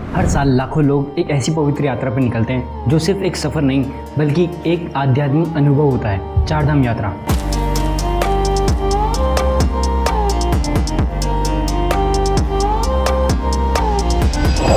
हर साल लाखों लोग एक ऐसी पवित्र यात्रा पर निकलते हैं जो सिर्फ एक सफ़र नहीं बल्कि एक आध्यात्मिक अनुभव होता है, चारधाम यात्रा।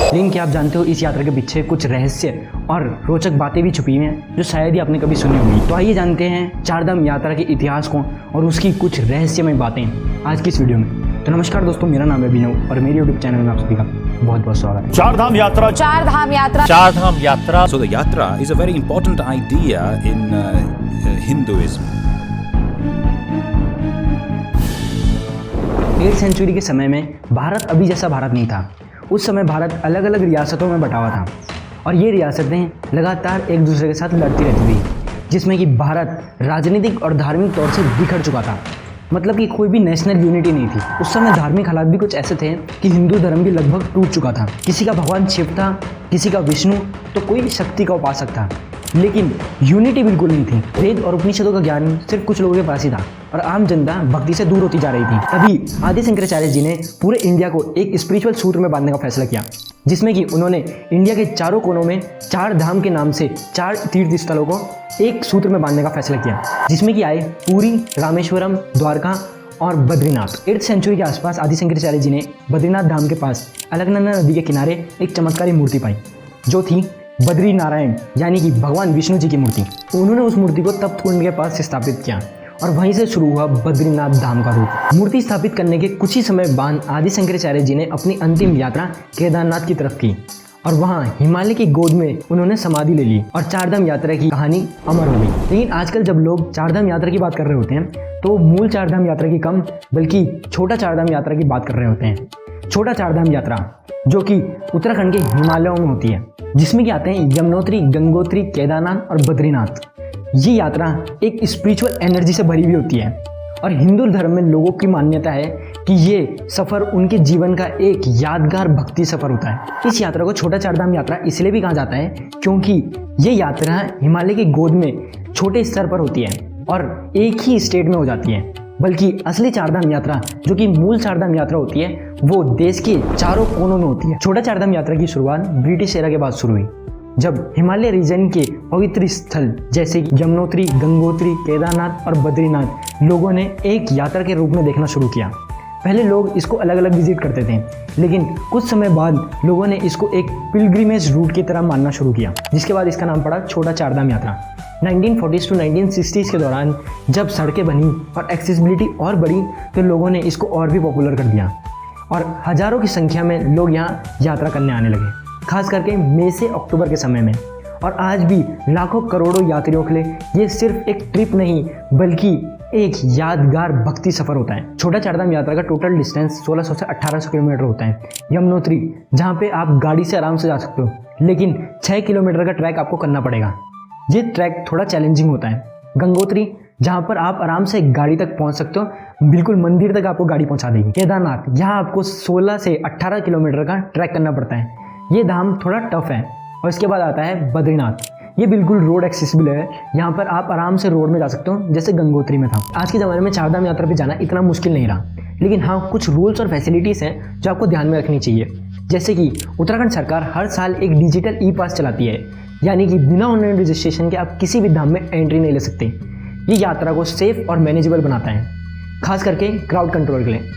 लेकिन क्या आप जानते हो इस यात्रा के पीछे कुछ रहस्य और रोचक बातें भी छुपी हुई हैं जो शायद ही आपने कभी सुनी होगी। तो आइए जानते हैं चारधाम यात्रा के इतिहास को और उसकी कुछ रहस्यमय बातें आज की इस वीडियो में। तो नमस्कार दोस्तों, मेरा नाम है अभिनव और मेरे यूट्यूब चैनल में आप सभी का बहुत बहुत स्वागत है। चारधाम यात्रा, चारधाम यात्रा, चारधाम यात्रा। So the yatra is a very important idea in Hinduism. 8th century के समय में भारत अभी जैसा भारत नहीं था। उस समय भारत अलग अलग रियासतों में बटा हुआ था और ये रियासतें लगातार एक दूसरे के साथ लड़ती रहती थी, जिसमें कि भारत राजनीतिक और धार्मिक तौर से बिखर चुका था। मतलब कि कोई भी नेशनल यूनिटी नहीं थी। उस समय धार्मिक हालात भी कुछ ऐसे थे कि हिंदू धर्म भी लगभग टूट चुका था। किसी का भगवान शिव था, किसी का विष्णु, तो कोई शक्ति का उपासक था, लेकिन यूनिटी बिल्कुल नहीं थी। वेद और उपनिषदों का ज्ञान सिर्फ कुछ लोगों के पास ही था और आम जनता भक्ति से दूर होती जा रही थी। तभी आदि शंकराचार्य जी ने पूरे इंडिया को एक स्पिरिचुअल सूत्र में बांधने का फैसला किया, जिसमें कि उन्होंने इंडिया के चारों कोनों में 4 धाम के नाम से 4 तीर्थ स्थलों को एक सूत्र में बांधने का फैसला किया, जिसमें कि आए पुरी, रामेश्वरम, द्वारका और बद्रीनाथ। 8th सेंचुरी के आसपास आदि शंकराचार्य जी ने बद्रीनाथ धाम के पास अलकनंदा नदी के किनारे एक चमत्कारी मूर्ति पाई, जो थी बद्री नारायण यानी कि भगवान विष्णु जी की मूर्ति। उन्होंने उस मूर्ति को तप्त कुंड के पास स्थापित किया और वहीं से शुरू हुआ बद्रीनाथ धाम का रूप। मूर्ति स्थापित करने के कुछ ही समय बाद आदि शंकराचार्य जी ने अपनी अंतिम यात्रा केदारनाथ की तरफ की और वहां हिमालय की गोद में उन्होंने समाधि ले ली और चारधाम यात्रा की कहानी अमर हो गई। लेकिन आजकल जब लोग चारधाम यात्रा की बात कर रहे होते हैं तो मूल चारधाम यात्रा की कम बल्कि छोटा चारधाम यात्रा की बात कर रहे होते हैं। छोटा चारधाम यात्रा जो कि उत्तराखंड के हिमालयों में होती है, जिसमें कि आते हैं यमुनोत्री, गंगोत्री, केदारनाथ और बद्रीनाथ। ये यात्रा एक स्पिरिचुअल एनर्जी से भरी हुई होती है और हिंदू धर्म में लोगों की मान्यता है कि ये सफ़र उनके जीवन का एक यादगार भक्ति सफ़र होता है। इस यात्रा को छोटा चारधाम यात्रा इसलिए भी कहा जाता है क्योंकि ये यात्रा हिमालय की गोद में छोटे स्तर पर होती है और एक ही स्टेट में हो जाती है, बल्कि असली चारधाम यात्रा जो कि मूल चारधाम यात्रा होती है वो देश के चारों कोनों में होती है। छोटा चारधाम यात्रा की शुरुआत ब्रिटिश एरा के बाद शुरू हुई, जब हिमालय रीजन के पवित्र स्थल जैसे कि यमुनोत्री, गंगोत्री, केदारनाथ और बद्रीनाथ लोगों ने एक यात्रा के रूप में देखना शुरू किया। पहले लोग इसको अलग अलग विजिट करते थे, लेकिन कुछ समय बाद लोगों ने इसको एक पिलग्रिमेज रूट की तरह मानना शुरू किया, जिसके बाद इसका नाम पड़ा छोटा चारधाम यात्रा। 1940s to 1960s के दौरान जब सड़कें बनी और एक्सेसिबिलिटी और बढ़ी तो लोगों ने इसको और भी पॉपुलर कर दिया और हज़ारों की संख्या में लोग यहाँ यात्रा करने आने लगे, खास करके मई से अक्टूबर के समय में। और आज भी लाखों करोड़ों यात्रियों के लिए ये सिर्फ एक ट्रिप नहीं बल्कि एक यादगार भक्ति सफ़र होता है। छोटा चारधाम यात्रा का टोटल डिस्टेंस 1600 से 1800 किलोमीटर होता है। यमुनोत्री जहाँ पे आप गाड़ी से आराम से जा सकते हो, लेकिन 6 किलोमीटर का ट्रैक आपको करना पड़ेगा। ये ट्रैक थोड़ा चैलेंजिंग होता है। गंगोत्री जहाँ पर आप आराम से गाड़ी तक पहुँच सकते हो, बिल्कुल मंदिर तक आपको गाड़ी पहुँचा देगी। केदारनाथ यहाँ आपको 16 से 18 किलोमीटर का ट्रैक करना पड़ता है। ये धाम थोड़ा टफ है। और इसके बाद आता है बद्रीनाथ। ये बिल्कुल रोड एक्सेसिबल है, यहाँ पर आप आराम से रोड में जा सकते हो जैसे गंगोत्री में था। आज के ज़माने में चारधाम यात्रा पे जाना इतना मुश्किल नहीं रहा, लेकिन हाँ कुछ रूल्स और फैसिलिटीज़ हैं जो आपको ध्यान में रखनी चाहिए। जैसे कि उत्तराखंड सरकार हर साल एक डिजिटल ई पास चलाती है, यानी कि बिना ऑनलाइन रजिस्ट्रेशन के आप किसी भी धाम में एंट्री नहीं ले सकते। ये यात्रा को सेफ और मैनेजेबल बनाता है, खास करके क्राउड कंट्रोल के लिए।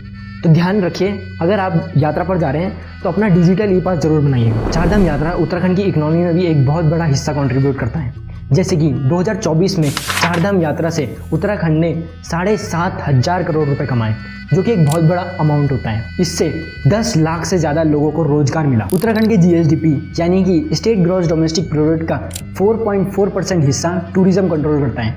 तो ध्यान रखिए, अगर आप यात्रा पर जा रहे हैं तो अपना डिजिटल ई पास जरूर बनाइए। चारधाम यात्रा उत्तराखंड की इकोनॉमी में भी एक बहुत बड़ा हिस्सा कंट्रीब्यूट करता है। जैसे कि 2024 में चारधाम यात्रा से उत्तराखंड ने 7,500 करोड़ रुपए कमाए, जो कि एक बहुत बड़ा अमाउंट होता है। इससे 10 लाख से ज़्यादा लोगों को रोजगार मिला। उत्तराखंड के जीएसडीपी यानी कि स्टेट ग्रॉस डोमेस्टिक प्रोडक्ट का 4.4% हिस्सा टूरिज्म कंट्रोल करता है।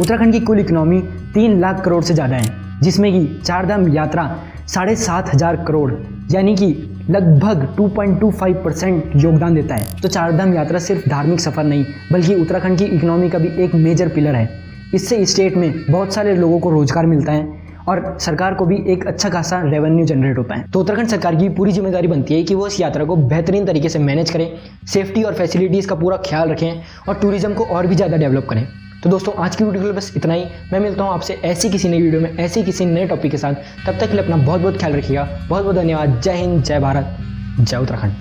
उत्तराखंड की कुल इकोनॉमी 3 लाख करोड़ से ज़्यादा है, जिसमें कि चारधाम यात्रा 7,500 करोड़ यानी कि लगभग 2.25% योगदान देता है। तो चारधाम यात्रा सिर्फ धार्मिक सफ़र नहीं बल्कि उत्तराखंड की इकोनॉमी का भी एक मेजर पिलर है। इससे स्टेट में बहुत सारे लोगों को रोजगार मिलता है और सरकार को भी एक अच्छा खासा रेवेन्यू जनरेट होता है। तो उत्तराखंड सरकार की पूरी जिम्मेदारी बनती है कि वो इस यात्रा को बेहतरीन तरीके से मैनेज करें, सेफ्टी और फैसिलिटीज़ का पूरा ख्याल रखें और टूरिज्म को और भी ज़्यादा डेवलप करें। तो दोस्तों आज की वीडियो के लिए बस इतना ही। मैं मिलता हूँ आपसे ऐसी किसी नई वीडियो में ऐसे किसी नए टॉपिक के साथ। तब तक के लिए अपना बहुत बहुत ख्याल रखिएगा। बहुत बहुत धन्यवाद। जय हिंद, जय भारत, जय उत्तराखंड।